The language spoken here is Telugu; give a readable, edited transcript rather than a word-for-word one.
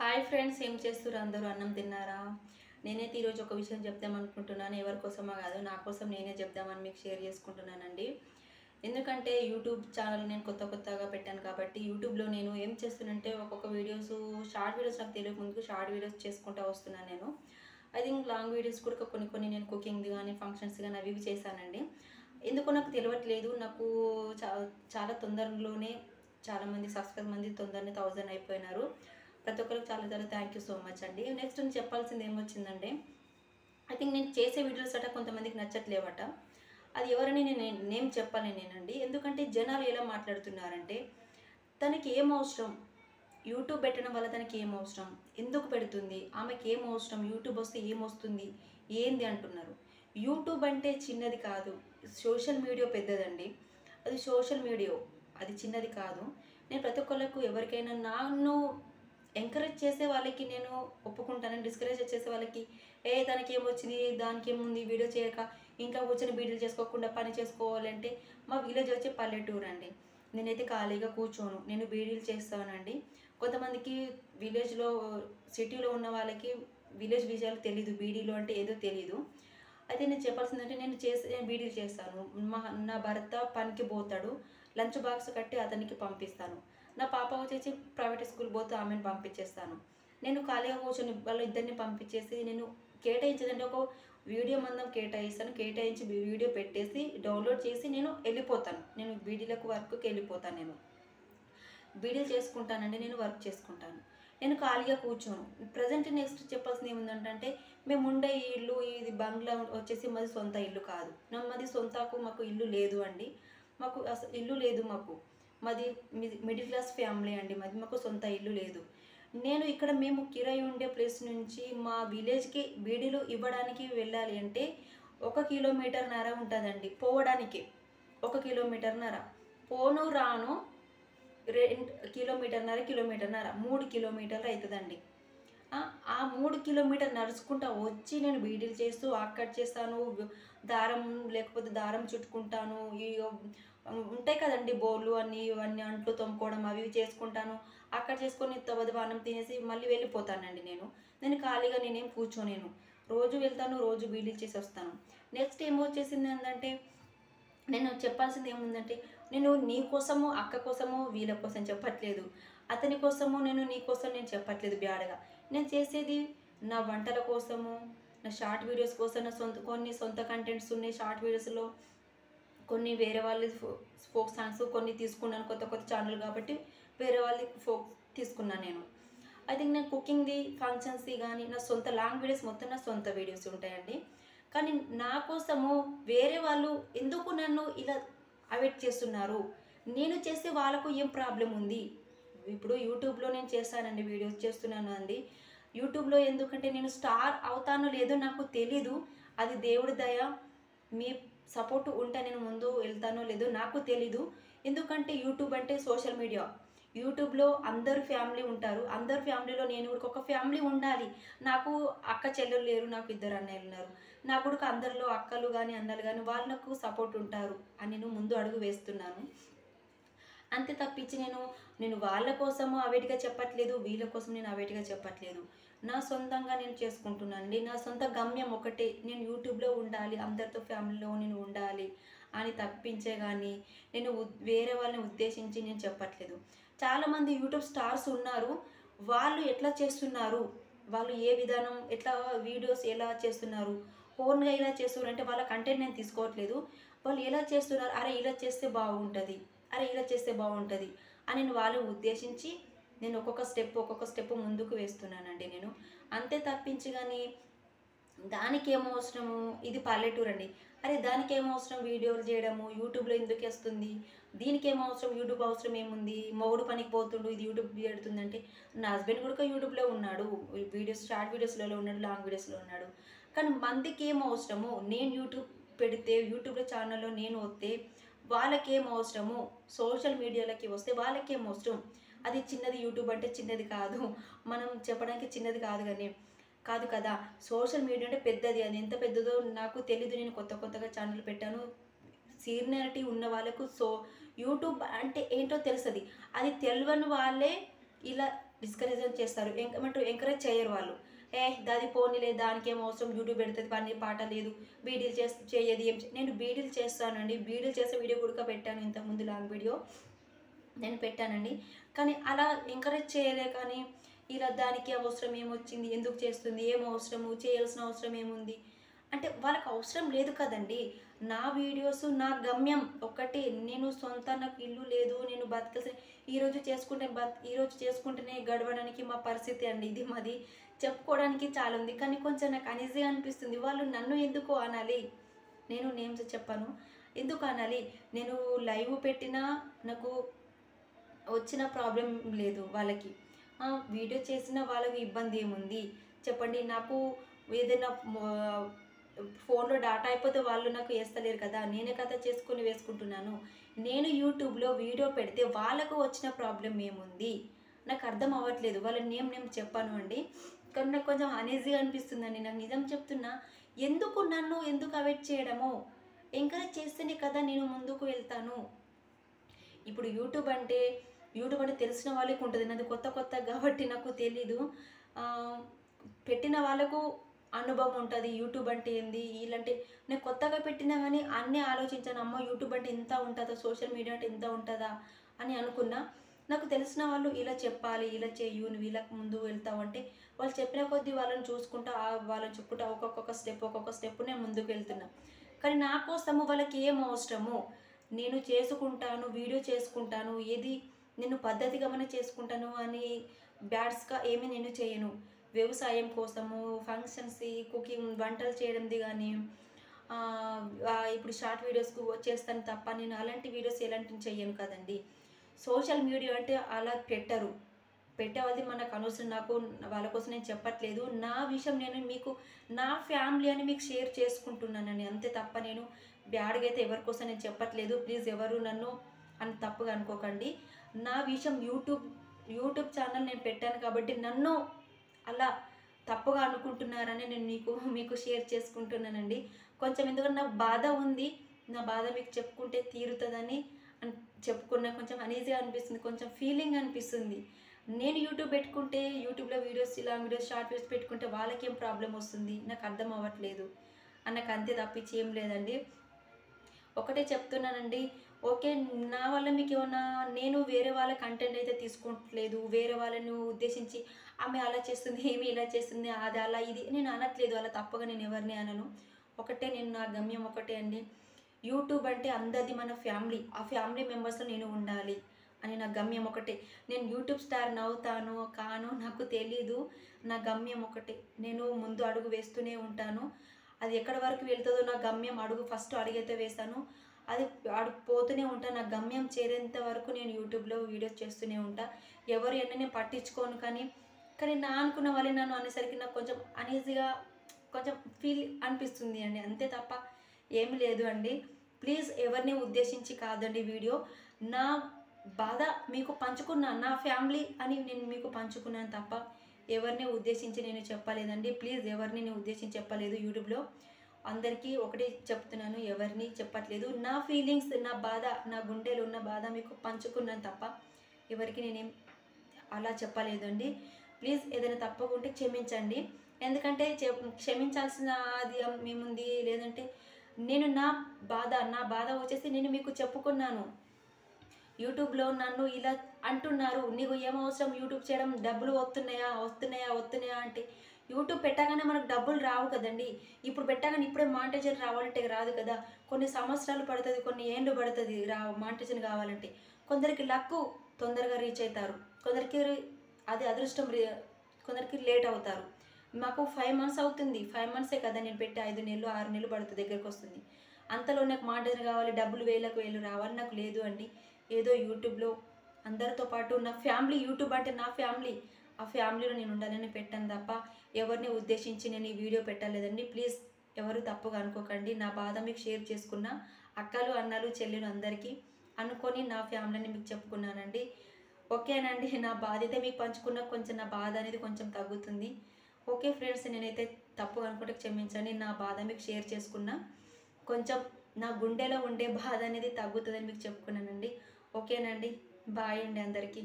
హాయ్ ఫ్రెండ్స్, ఏం చేస్తున్నారు? అందరూ అన్నం తిన్నారా? నేనైతే ఈరోజు ఒక విషయం చెప్దామనుకుంటున్నాను. ఎవరి కోసమో కాదు, నా కోసం నేనే చెప్దామని మీకు షేర్ చేసుకుంటున్నానండి. ఎందుకంటే యూట్యూబ్ ఛానల్ నేను కొత్తగా పెట్టాను కాబట్టి యూట్యూబ్లో నేను ఏం చేస్తున్నానంటే ఒక్కొక్క షార్ట్ వీడియోస్ నాకు తెలియక ముందుకు షార్ట్ వీడియోస్ చేసుకుంటూ వస్తున్నాను నేను. ఐ థింక్ లాంగ్ వీడియోస్ కూడా కొన్ని నేను కుకింగ్ది కానీ ఫంక్షన్స్ కానీ అవి చేశానండి. ఎందుకో నాకు తెలియట్లేదు. నాకు చాలా తొందరలోనే చాలామంది మంది తొందరనే 1000 అయిపోయినారు. ప్రతి ఒక్కరికి చాలా చాలా థ్యాంక్ యూ సో మచ్ అండి. నెక్స్ట్ నేను చెప్పాల్సింది ఏమొచ్చిందంటే, ఐ థింక్ నేను చేసే వీడియోస్ అట కొంతమందికి నచ్చట్లేవట. అది ఎవరని నేను నేమ్ చెప్పలేనేనండి. ఎందుకంటే జనాలు ఎలా మాట్లాడుతున్నారంటే, తనకి ఏం అవసరం, యూట్యూబ్ పెట్టడం వల్ల తనకి ఏం అవసరం, ఎందుకు పెడుతుంది, ఆమెకి ఏం అవసరం, యూట్యూబ్ వస్తే ఏమొస్తుంది, ఏంది అంటున్నారు. యూట్యూబ్ అంటే చిన్నది కాదు, సోషల్ మీడియా పెద్దదండి. అది సోషల్ మీడియా, అది చిన్నది కాదు. నేను ప్రతి ఒక్కళ్ళకు ఎవరికైనా నన్ను ఎంకరేజ్ చేసే వాళ్ళకి నేను ఒప్పుకుంటాను. డిస్కరేజ్ చేసే వాళ్ళకి తనకి ఏమొచ్చింది, దానికి ఏముంది, వీడియో చేయక ఇంట్లో కూర్చొని బీడీలు చేసుకోకుండా పని చేసుకోవాలంటే, మా విలేజ్ వచ్చి పల్లెటూరు అండి. నేనైతే ఖాళీగా కూర్చోను, నేను బీడీలు చేస్తానండి. కొంతమందికి విలేజ్లో సిటీలో ఉన్న వాళ్ళకి విలేజ్ విజయాలు తెలీదు, బీడీలు అంటే ఏదో తెలీదు. అయితే నేను చెప్పాల్సిందంటే, నేను బీడీలు చేస్తాను. నా భర్త పనికి పోతాడు, లంచ్ బాక్స్ కట్టి అతనికి పంపిస్తాను. నా పాప వచ్చేసి ప్రైవేట్ స్కూల్ పోతే ఆమెను పంపించేస్తాను. నేను ఖాళీగా కూర్చొని వాళ్ళ ఇద్దరిని పంపించేసి నేను కేటాయించేదంటే ఒక వీడియో మందం కేటాయిస్తాను. కేటాయించి వీడియో పెట్టేసి డౌన్లోడ్ చేసి నేను వెళ్ళిపోతాను. నేను బీడీలకు వర్క్కి వెళ్ళిపోతాను. నేను బీడీలు చేసుకుంటానండి, నేను వర్క్ చేసుకుంటాను. నేను ఖాళీగా కూర్చోను. ప్రజెంట్ నెక్స్ట్ చెప్పాల్సింది ఏముందంటే, మేము ఉండే ఈ ఇల్లు, ఇది బంగ్లా వచ్చేసి మాది సొంత ఇల్లు కాదు. మాది మాకు ఇల్లు లేదు అండి. మాకు అసలు ఇల్లు లేదు. మాది మిడిల్ క్లాస్ ఫ్యామిలీ అండి. మాకు సొంత ఇల్లు లేదు. నేను ఇక్కడ మేము కిరాయి ఉండే ప్లేస్ నుంచి మా విలేజ్కి బీడీలు ఇవ్వడానికి వెళ్ళాలి అంటే 1 కిలోమీటర్న్నర ఉంటుందండి. పోవడానికి 1 కిలోమీటర్న్నర, పోను రాను 2 కిలోమీటర్న్నర 3 కిలోమీటర్లు అవుతుందండి. ఆ 3 కిలోమీటర్ నడుచుకుంటా వచ్చి నేను బీడీలు చేస్తూ కట్ చేస్తాను, దారం లేకపోతే దారం చుట్టుకుంటాను, ఉంటాయి కదండి బోర్లు అన్నీ, ఇవన్నీ అంట్లు తోముకోవడం అవి చేసుకుంటాను. అక్కడ చేసుకొని అన్నం తినేసి మళ్ళీ వెళ్ళిపోతానండి. నేను ఖాళీగా నేనేం కూర్చోనేను. రోజు వెళ్తాను, రోజు బీడీలు చేసి వస్తాను. నెక్స్ట్ ఏమొచ్చేసింది ఏంటంటే, నేను చెప్పాల్సింది ఏముందంటే, నేను నీ కోసము, అక్క కోసము, వీళ్ళ కోసం చెప్పట్లేదు. అతని కోసము నీ కోసం నేను చెప్పట్లేదు బ్యాడ్గా. నేను చేసేది నా వంటల కోసము, నా షార్ట్ వీడియోస్ కోసం, నా కొన్ని సొంత కంటెంట్స్ ఉన్నాయి షార్ట్ వీడియోస్లో. కొన్ని వేరే వాళ్ళ ఫోక్ సాంగ్స్ కొన్ని తీసుకున్నాను, కొత్త ఛానల్ కాబట్టి వేరే వాళ్ళది ఫోక్ తీసుకున్నాను నేను. ఐ థింక్ నేను కుకింగ్ది, ఫంక్షన్స్ది కానీ నా సొంత లాంగ్ వీడియోస్ మొత్తం నా సొంత వీడియోస్ ఉంటాయండి. కానీ నా కోసము వేరే వాళ్ళు ఎందుకు నన్ను ఇలా అవాయిడ్ చేస్తున్నారు? నేను చేస్తే వాళ్ళకు ఏం ప్రాబ్లం ఉంది? ఇప్పుడు యూట్యూబ్లో నేను చేస్తానండి, వీడియోస్ చేస్తున్నాను అండి. యూట్యూబ్లో ఎందుకంటే నేను స్టార్ అవుతానో లేదో నాకు తెలీదు. అది దేవుడి దయ. మీ సపోర్ట్ ఉంటే నేను ముందు వెళ్తానో లేదో నాకు తెలీదు. ఎందుకంటే యూట్యూబ్ అంటే సోషల్ మీడియా. యూట్యూబ్లో అందరు ఫ్యామిలీ ఉంటారు. అందరు ఫ్యామిలీలో నేను కూడా ఒక ఫ్యామిలీ ఉండాలి. నాకు అక్క చెల్లెలు లేరు, నాకు 2 అన్నయ్యలు ఉన్నారు. నా కూడా అందరిలో అక్కలు కానీ అన్నలు కానీ వాళ్ళకు సపోర్ట్ ఉంటారు అని నేను ముందు అడుగు వేస్తున్నాను. అంతే తప్పించి నేను వాళ్ళ కోసము అవేటిగా చెప్పట్లేదు, వీళ్ళ కోసం నేను అవేటిగా చెప్పట్లేదు. నా సొంతంగా నేను చేసుకుంటున్నానండి. నా సొంత గమ్యం ఒకటే, నేను యూట్యూబ్లో ఉండాలి, అందరితో ఫ్యామిలీలో నేను ఉండాలి అని తప్పించే కానీ నేను వేరే వాళ్ళని ఉద్దేశించి నేను చెప్పట్లేదు. చాలామంది యూట్యూబ్ స్టార్స్ ఉన్నారు. వాళ్ళు ఎట్లా చేస్తున్నారు, వాళ్ళు ఏ విధానం, ఎట్లా వీడియోస్ ఎలా చేస్తున్నారు, ఓన్గా ఇలా చేస్తున్నారు అంటే వాళ్ళ కంటెంట్ నేను తీసుకోవట్లేదు. వాళ్ళు ఎలా చేస్తున్నారు, అరే ఇలా చేస్తే బాగుంటుంది, అరే ఇలా చేస్తే బాగుంటుంది అని నేను వాళ్ళు ఉద్దేశించి నేను ఒక్కొక్క స్టెప్ ముందుకు వేస్తున్నానండి నేను. అంతే తప్పించి కానీ దానికేమో అవసరము, ఇది పల్లెటూరు అండి, అరే దానికేమో అవసరం వీడియోలు చేయడము, యూట్యూబ్లో ఎందుకు వస్తుంది, దీనికేమో అవసరం, యూట్యూబ్ అవసరం ఏముంది, మొగుడు పనికి పోతుండు, ఇది యూట్యూబ్ పెడుతుందంటే. నా హస్బెండ్ కూడా యూట్యూబ్లో ఉన్నాడు, షార్ట్ వీడియోస్లలో ఉన్నాడు, లాంగ్ వీడియోస్లో ఉన్నాడు. కానీ మందికి ఏమో అవసరము, నేను యూట్యూబ్ పెడితే, యూట్యూబ్లో ఛానల్లో నేను వస్తే వాళ్ళకేం అవసరము, సోషల్ మీడియాలకి వస్తే వాళ్ళకేం అవసరం. అది చిన్నది, యూట్యూబ్ అంటే చిన్నది కాదు, మనం చెప్పడానికి చిన్నది కాదు కానీ కాదు కదా. సోషల్ మీడియా అంటే పెద్దది. అది ఎంత పెద్దదో నాకు తెలీదు. నేను కొత్తగా ఛానల్ పెట్టాను. సీనియారిటీ ఉన్న వాళ్ళకు యూట్యూబ్ అంటే ఏంటో తెలుస్తుంది. అది తెలియని వాళ్ళే ఇలా డిస్కరేజ్ చేస్తారు. ఏమంటారు, ఎంకరేజ్ చేయరు వాళ్ళు. దాది పోనీలే, దానికేం అవసరం, యూట్యూబ్ పెడుతుంది, పని పాట లేదు, బీడీలు చేయదు ఏం నేను బీడీలు చేస్తానండి. బీడీలు చేసే వీడియో కూడా పెట్టాను, ఇంతకుముందు లాంగ్ వీడియో నేను పెట్టానండి. కానీ అలా ఎంకరేజ్ చేయలే. కానీ ఇలా దానికి అవసరం ఏమొచ్చింది, ఎందుకు చేస్తుంది, ఏం అవసరము, చేయాల్సిన అవసరం ఏముంది అంటే వాళ్ళకి అవసరం లేదు కదండి. నా వీడియోస్ నా గమ్యం ఒకటి. నేను సొంత, నాకు ఇల్లు లేదు, నేను ఈరోజు ఈరోజు చేసుకుంటేనే గడవడానికి మా పరిస్థితి అండి ఇది. మాది చెప్పుకోవడానికి చాలా ఉంది, కానీ కొంచెం నాకు అనీజీగా అనిపిస్తుంది. వాళ్ళు నన్ను ఎందుకు అనాలి, నేను నేమ్స్ చెప్పాను, ఎందుకు అనాలి. నేను లైవ్ పెట్టినా నాకు వచ్చిన ప్రాబ్లం లేదు వాళ్ళకి. వీడియో చేసిన వాళ్ళకి ఇబ్బంది ఏముంది చెప్పండి. నాకు ఏదైనా ఫోన్లో డాటా అయిపోతే వాళ్ళు నాకు వేస్తలేరు కదా, నేనే కదా చేసుకొని వేసుకుంటున్నాను. నేను యూట్యూబ్లో వీడియో పెడితే వాళ్ళకు వచ్చిన ప్రాబ్లం ఏముంది నాకు అర్థం అవ్వట్లేదు. వాళ్ళ నేను చెప్పాను అండి, కానీ నాకు కొంచెం అనీజీగా అనిపిస్తుందండి. నాకు నిజం చెప్తున్నా, ఎందుకు అవాయిడ్ చేయడమో, ఎంకరేజ్ చేస్తేనే కదా నేను ముందుకు వెళ్తాను. ఇప్పుడు యూట్యూబ్ అంటే తెలిసిన వాళ్ళకి ఉంటుంది, నాది కొత్త కాబట్టి నాకు తెలీదు. పెట్టిన వాళ్ళకు అనుభవం ఉంటుంది, యూట్యూబ్ అంటే ఏంది ఇలాంటి. నేను కొత్తగా పెట్టినా కానీ అన్నీ ఆలోచించాను. అమ్మ యూట్యూబ్ అంటే ఇంత ఉంటుందా, సోషల్ మీడియా అంటే ఇంత ఉంటుందా అని అనుకున్నా. నాకు తెలిసిన వాళ్ళు ఇలా చెప్పాలి, ఇలా చెయ్యు, నువ్వు ఇలా ముందు వెళ్తావు అంటే వాళ్ళు చెప్పిన కొద్దీ వాళ్ళని చూసుకుంటా, వాళ్ళని చెప్పుకుంటా ఒక్కొక్క స్టెప్ నేను ముందుకు వెళ్తున్నా. కానీ నా కోసము వాళ్ళకి ఏం అవసరము, నేను చేసుకుంటాను, వీడియో చేసుకుంటాను, ఏది నేను పద్ధతిగా చేసుకుంటాను అని బ్యాడ్స్గా ఏమీ నేను చేయను. వ్యవసాయం కోసము, ఫంక్షన్స్, కుకింగ్, వంటలు చేయడంది కానీ ఇప్పుడు షార్ట్ వీడియోస్కు చేస్తాను తప్ప నేను అలాంటి వీడియోస్ ఎలాంటివి చెయ్యను కదండి. సోషల్ మీడియా అంటే అలా పెట్టేవాళ్ళది మనకు అనవసరం. నాకు వాళ్ళ కోసం నేను చెప్పట్లేదు. నా విషయం నేను మీకు, నా ఫ్యామిలీ అని మీకు షేర్ చేసుకుంటున్నానని అంతే తప్ప నేను బ్యాడ్గా అయితే ఎవరి కోసం నేను చెప్పట్లేదు. ప్లీజ్ ఎవరు నన్ను అని తప్పుగా అనుకోకండి. నా విషయం యూట్యూబ్ ఛానల్ నేను పెట్టాను కాబట్టి నన్ను అలా తప్పుగా అనుకుంటున్నారని నేను మీకు షేర్ చేసుకుంటున్నానండి. కొంచెం ఎందుకంటే నాకు బాధ ఉంది, నా బాధ మీకు చెప్పుకుంటే తీరుతుందని చెప్పుకున్నా. కొంచెం అనీజీగా అనిపిస్తుంది, కొంచెం ఫీలింగ్ అనిపిస్తుంది. నేను యూట్యూబ్ పెట్టుకుంటే, యూట్యూబ్లో వీడియోస్, ఇలా వీడియోస్, షార్ట్ వీడియోస్ పెట్టుకుంటే వాళ్ళకి ఏం ప్రాబ్లం వస్తుంది నాకు అర్థం అవ్వట్లేదు. నాకు అంతే తప్పించి ఏం లేదండి. ఒకటే చెప్తున్నానండి, ఓకే, నా వల్ల మీకు ఏమన్నా, నేను వేరే వాళ్ళ కంటెంట్ అయితే తీసుకుంటలేదు, వేరే వాళ్ళని ఉద్దేశించి ఆమె అలా చేస్తుంది, ఏమి ఇలా చేస్తుంది, అది అలా ఇది నేను అనట్లేదు. అలా తప్పగా నేను ఎవరిని అనను. ఒకటే, నేను నా గమ్యం ఒకటే అండి, యూట్యూబ్ అంటే అందరిది మన ఫ్యామిలీ, ఆ ఫ్యామిలీ మెంబర్స్లో నేను ఉండాలి అని నా గమ్యం ఒకటే. నేను యూట్యూబ్ స్టార్ అవుతాను కాను నాకు తెలీదు. నా గమ్యం ఒకటే, నేను ముందు అడుగు వేస్తూనే ఉంటాను. అది ఎక్కడి వరకు వెళ్తుందో నా గమ్యం, ఫస్ట్ అడుగైతే వేస్తాను, అది పోతూనే ఉంటాను. నా గమ్యం చేరేంత వరకు నేను యూట్యూబ్లో వీడియోస్ చేస్తూనే ఉంటా. ఎవరు ఎన్ని నేను పట్టించుకోను. కానీ నా అనుకున్న వాళ్ళే నన్ను అనేసరికి నాకు కొంచెం అనీజీగా, కొంచెం ఫీల్ అనిపిస్తుంది అండి, అంతే తప్ప ఏమి లేదు అండి. ప్లీజ్ ఎవరిని ఉద్దేశించి కాదండి వీడియో. నా బాధ మీకు పంచుకున్నాను, నా ఫ్యామిలీ అని నేను మీకు పంచుకున్నాను తప్ప ఎవరిని ఉద్దేశించి నేను చెప్పలేదండి. ప్లీజ్ ఎవరిని నేను ఉద్దేశించి చెప్పలేదు. యూట్యూబ్లో అందరికీ ఒకటి చెప్తున్నాను, ఎవరిని చెప్పట్లేదు. నా ఫీలింగ్స్, నా బాధ, నా గుండెలో ఉన్న బాధ మీకు పంచుకున్నాను తప్ప ఎవరికి నేనేం అలా చెప్పలేదండి. ప్లీజ్ ఏదైనా తప్పకుంటే క్షమించండి. ఎందుకంటే క్షమించాల్సిన అది మేముంది. లేదంటే నేను నా బాధ వచ్చేసి నేను మీకు చెప్పుకున్నాను. యూట్యూబ్లో నన్ను ఇలా అంటున్నారు, నీకు ఏమవసరం యూట్యూబ్ చేయడం, డబ్బులు వస్తున్నాయా అంటే యూట్యూబ్ పెట్టగానే మనకు డబ్బులు రావు కదండి. ఇప్పుడు పెట్టగానే ఇప్పుడే మానిటైజేషన్ రావాలంటే రాదు కదా. కొన్ని సంవత్సరాలు పడుతుంది, కొన్ని ఏళ్ళు పడుతుంది మానిటైజేషన్ కావాలంటే. కొందరికి లక్కు తొందరగా రీచ్ అవుతారు, కొందరికి అది అదృష్టం, కొందరికి లేట్ అవుతారు. మాకు 5 months అవుతుంది. 5 monthsే కదా నేను పెట్టి, 5 నెలలు 6 నెలలు పడుతుంది, దగ్గరకు వస్తుంది. అంతలో నాకు మానిటైజేషన్ కావాలి, డబ్బులు వేలకు రావాలి, నాకు లేదు అండి. ఏదో యూట్యూబ్లో అందరితో పాటు నా ఫ్యామిలీ, యూట్యూబ్ అంటే నా ఫ్యామిలీ, ఆ ఫ్యామిలీలో నేను ఉండాలని పెట్టాను తప్ప ఎవరిని ఉద్దేశించి నేను ఈ వీడియో పెట్టలేదండి. ప్లీజ్ ఎవరు తప్పుగా అనుకోకండి. నా బాధ మీకు షేర్ చేసుకున్న అక్కలు, అన్నలు, చెల్లెలు అందరికీ అనుకొని నా ఫ్యామిలీని మీకు చెప్పుకున్నానండి. ఓకేనండి, నా బాధ అయితే మీకు పంచుకున్న కొంచెం నా బాధ అనేది కొంచెం తగ్గుతుంది. ఓకే ఫ్రెండ్స్, నేనైతే తప్పుగా అనుకుంటే క్షమించండి. నా బాధ మీకు షేర్ చేసుకున్నా, కొంచెం నా గుండెలో ఉండే బాధ అనేది తగ్గుతుందని మీకు చెప్పుకున్నానండి. ఓకేనండి, బాయ్ అండి అందరికీ.